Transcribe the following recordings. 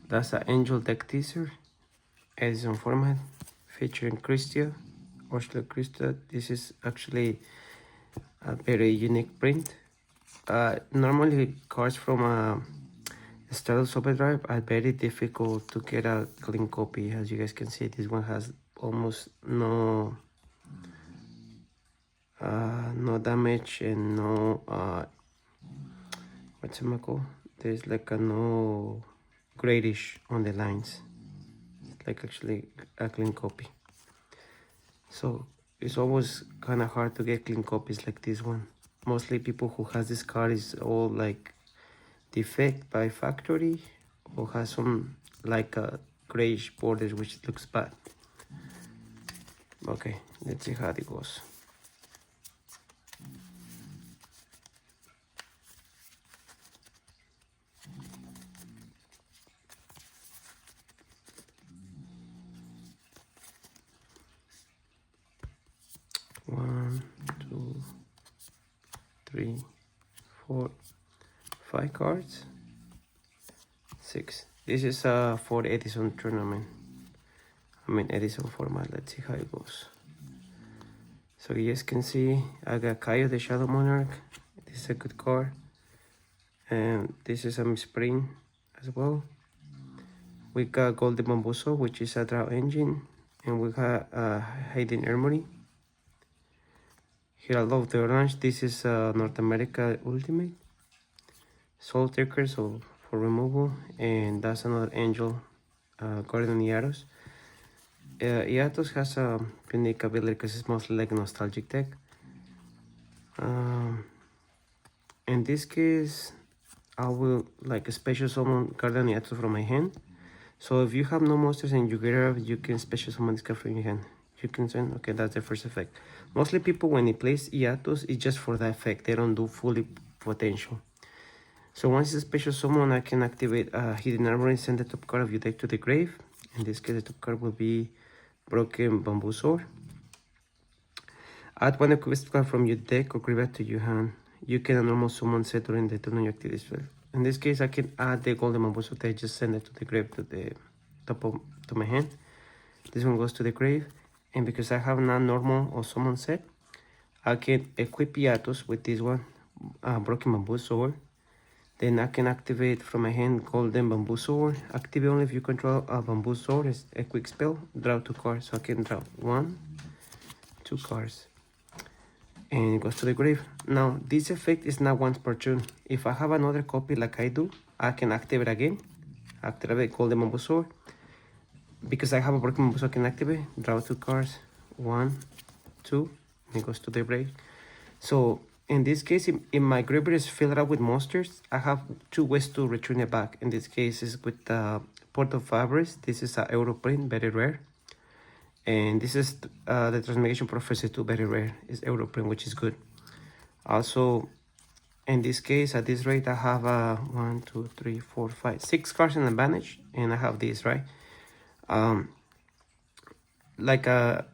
That's an Angel deck teaser, Edison format, featuring Christia, Ursula Christia. This is actually a very unique print. Normally cards from a Stardust Overdrive are very difficult to get a clean copy. As you guys can see, this one has almost no damage and no what's it called? There's like a no grayish on the lines. It's like actually a clean copy. So it's always kind of hard to get clean copies like this one. Mostly people who has this card is all like defect by factory or has some like a grayish borders which looks bad. Okay, let's see how it goes. One, two, three, 4, 5 cards, 6. This is for the Edison tournament. Edison format. Let's see how it goes. So you guys can see I got Kaio the Shadow Monarch. This is a good card. And this is a Spring as well. We got Golden Bambuso, which is a draw engine. And we got Hayden Armory. Here I love the orange. This is North America Ultimate. Soul Taker, so for removal. And that's another Angel, Guardian Eatos. Eatos has a unique ability because it's mostly like a nostalgic deck. In this case, I will like special summon Guardian Eatos from my hand. So if you have no monsters and you get her, you can special summon this card from your hand. You can send, okay, that's the first effect. Mostly people when they place Eatos, it's just for that effect. They don't do fully potential. So once it's a special summon, I can activate Hidden Armor and send the top card of your deck to the grave. In this case, the top card will be Broken Bamboo Sword. Add one equipped card from your deck or graveyard to your hand. You can normal summon set during the turn you activate this spell. In this case, I can add the Golden Bamboo Sword. I just send it to the grave to the top of my hand. This one goes to the grave. And because I have not normal or summon set, I can equip Eatos with this one, Broken Bamboo Sword. Then I can activate from my hand Golden Bamboo Sword. Activate only if you control a Bamboo Sword. It's a quick spell. Draw 2 cards. So I can draw 1, 2 cards. And it goes to the grave. Now, this effect is not once per turn. If I have another copy like I do, I can activate again. Activate Golden Bamboo Sword. Because I have a Broken Bamboo Sword, I can activate. Draw 2 cards. 1, 2. And it goes to the grave. So, in this case, if my graveyard is filled up with monsters, I have 2 ways to return it back. In this case, is with the Port of Fabris. This is a Euro print, very rare. And this is the Transmutation Prophecy 2, very rare. It's Euro print, which is good. Also, in this case, at this rate, I have 1, 2, 3, 4, 5, 6 cards in advantage. And I have this, right? Like an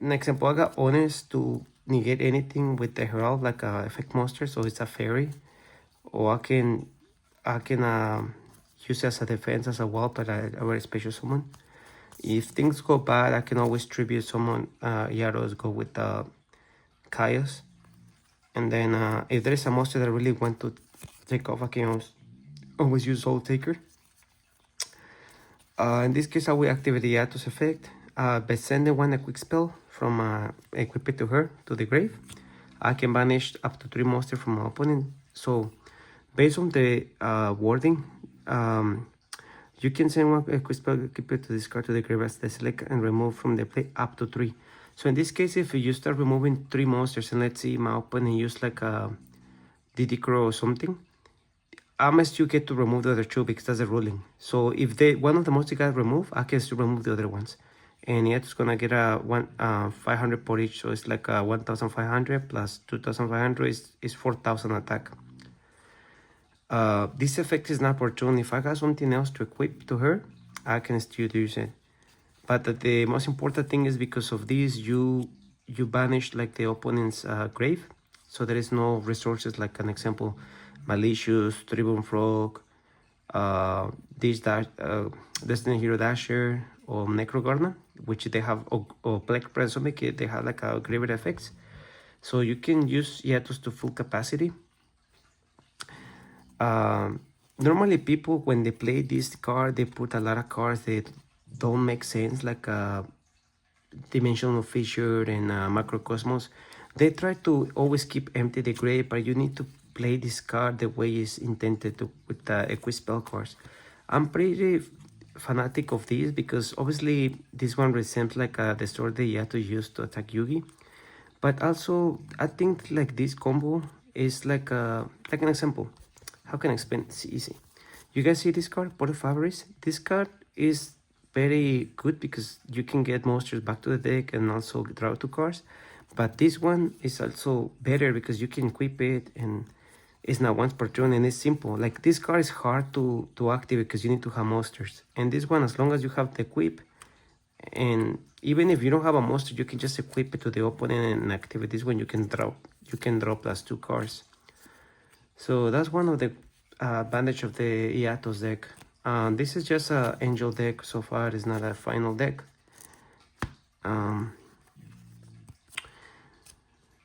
example, I got Honest to negate anything with the Herald, like a effect monster, so it's a fairy. Or I can use it as a defense, as a wall, but a very special summon. If things go bad, I can always tribute someone. Eatos go with Chaos. And then if there is a monster that I really want to take off, I can always use Soul Taker. In this case, I will activate the Eatos effect by sending one a quick spell from equip it to her to the grave. I can banish up to 3 monsters from my opponent. So based on the wording, you can send one a quick spell, keep it to discard to the grave as the select and remove from the play up to 3. So in this case, if you start removing 3 monsters and let's see my opponent use like a DD Crow or something, I must you get to remove the other 2 because that's the ruling. So if one of the monsters got removed, I can still remove the other ones. And yeah, it's gonna get a 500 per each, so it's like 1,500 plus 2,500 is 4,000 attack. This effect is not per turn. If I got something else to equip to her, I can still use it. But the most important thing is because of this, you banish like the opponent's grave, so there is no resources. Like an example, Malicious, Tribune Frog, this Destiny Hero Dasher or Necrogorna, which they have, or Black Presomic, they have like a gravity effects. So you can use Eatos to full capacity. Normally people, when they play this card, they put a lot of cards that don't make sense, like Dimensional Fissure and Macrocosmos. They try to always keep empty the grave, but you need to play this card the way it's intended to, with the equip spell cards. I'm pretty fanatic of this because obviously this one resembles like the sword that you have to use to attack Yugi. But also, I think like this combo is like an example. How can I explain? It's easy. You guys see this card, Port of Fabris? This card is very good because you can get monsters back to the deck and also draw 2 cards. But this one is also better because you can equip it and it's not once per turn and it's simple. Like this card is hard to activate because you need to have monsters. And this one, as long as you have the equip, and even if you don't have a monster, you can just equip it to the opponent and activate this one. You can draw plus 2 cards. So that's one of the advantage of the Eatos deck. This is just an angel deck so far. It's not a final deck.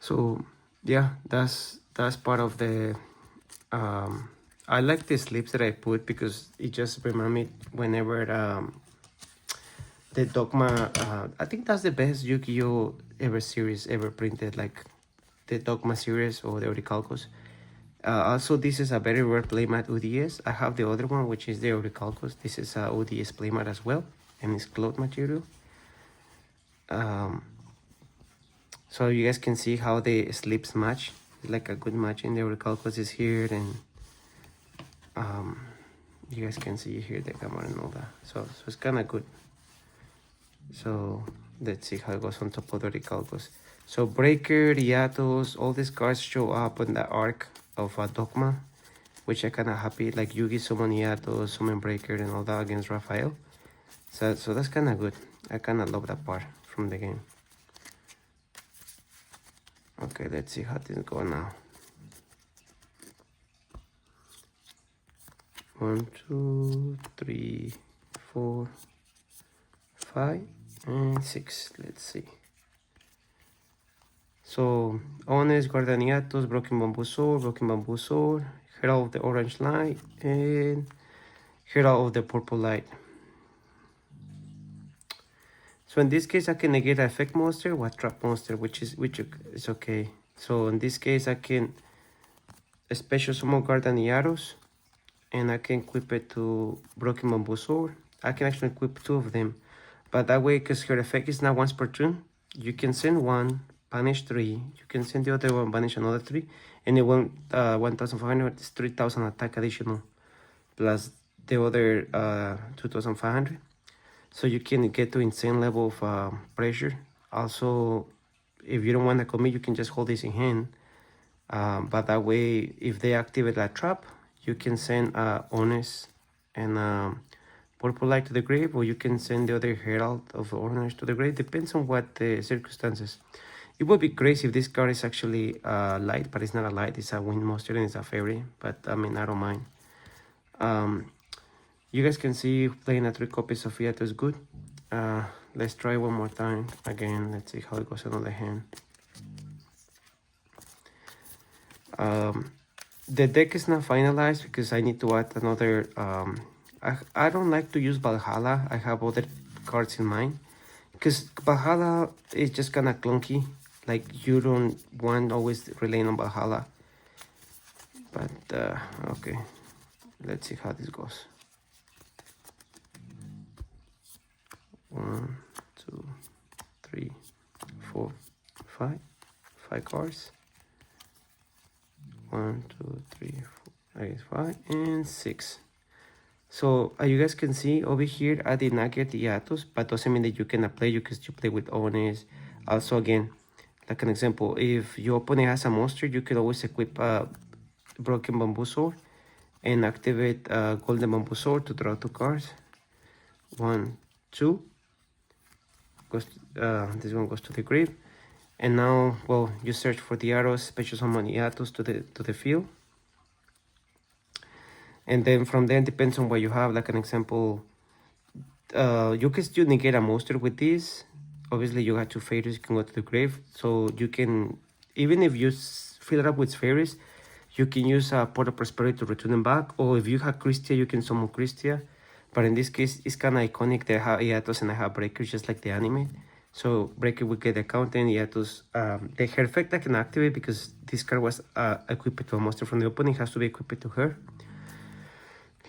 So yeah, that's part of the I like the slips that I put because it just reminds me whenever the Dogma, I think that's the best Yu-Gi-Oh series ever printed, like the Dogma series or the Orichalcos. Also, this is a very rare playmat ODS. I have the other one, which is the Orichalcos. This is a ODS playmat as well, and it's cloth material. So you guys can see how the slips match. It's like a good match in the Orichalcos is here, and you guys can see here the camera and all that. So it's kind of good. So let's see how it goes on top of the Orichalcos. So Breaker, Eatos, all these cards show up on the arc of Dogma, which I kind of happy. Like Yugi summon Eatos, summon Breaker, and all that against Raphael. So that's kind of good. I kind of love that part from the game. Okay, let's see how things go now. 1, 2, 3, 4, 5, and 6. Let's see. So, Honest, Guardian Eatos, Broken Bamboo Sword, Herald of the Orange Light, and Herald of the Purple Light. So in this case, I can negate an effect monster or a trap monster, which is okay. So in this case, I can special summon Guardian Eatos, and I can equip it to Broken Bamboo Sword. I can actually equip 2 of them, but that way, because her effect is not once per turn, you can send 1, banish 3. You can send the other one, banish another 3, and it won't 1,500 is 3,000 attack additional, plus the other 2,500. So you can get to insane level of pressure. Also, if you don't want to commit, you can just hold this in hand. But that way, if they activate that trap, you can send Honest and Purple Light to the grave, or you can send the other Herald of Orange to the grave. Depends on what the circumstances. It would be crazy if this card is actually light, but it's not a light. It's a wind monster and it's a fairy. But I mean, I don't mind. You guys can see playing a 3 copies of Eatos is good. Let's try one more time. Again, let's see how it goes on the hand. The deck is not finalized because I need to add another. I don't like to use Valhalla. I have other cards in mind because Valhalla is just kind of clunky. Like you don't want always relying on Valhalla. But okay, let's see how this goes. 1, 2, 3, 4, 5. 5 cards. 1, 2, 3, 4, 5, and 6. So you guys can see over here, I did not get the Eatos, but doesn't mean that you cannot play because you play with Honest. Also, again, like an example, if your opponent has a monster, you can always equip Broken Bamboo Sword and activate Golden Bamboo Sword to draw 2 cards. 1, 2. Goes this one goes to the grave, and now, well, you search for the arrows, special summon Eatos to the field. And then from there, it depends on what you have. Like an example, you can still negate a monster with this. Obviously, you have two fairies, you can go to the grave. So you can, even if you fill it up with fairies, you can use a Pot of Prosperity to return them back. Or if you have Christia, you can summon Christia. But in this case, it's kind of iconic. They have Eatos and I have Breakers, just like the anime. So Breaker will get the counter, and Eatos, the her effect I can activate because this card was equipped to a monster from the opening. It has to be equipped to her.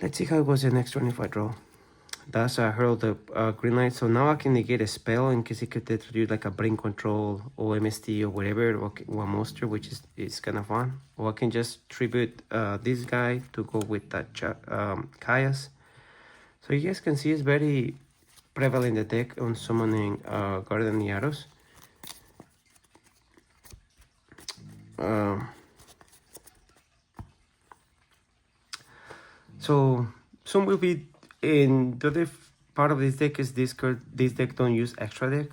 Let's see how it goes the next turn if I draw. That's a Herald of Green Light. So now I can negate a spell in case it could introduce like a Brain Control or MST or whatever, or a monster, which is kind of fun. Or I can just tribute this guy to go with that Kaias. So you guys can see it's very prevalent in the deck on summoning Guardian Eatos. So some will be in the other part of this deck is this card. This deck don't use extra deck.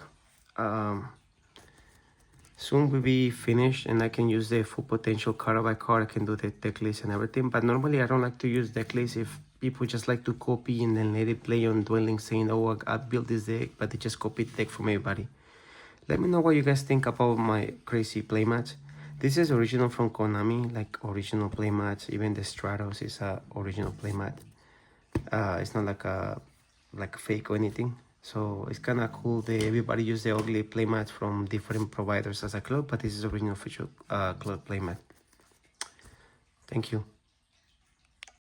Soon will be finished and I can use the full potential card by card. I can do the deck list and everything. But normally I don't like to use deck list if people just like to copy and then let it play on Dwelling saying, oh, I built this deck, but they just copy the deck from everybody. Let me know what you guys think about my crazy playmats. This is original from Konami, like original playmats. Even the Stratos is a original playmat. It's not like a fake or anything. So it's kind of cool that everybody use the ugly playmats from different providers as a club, but this is original official club playmat. Thank you.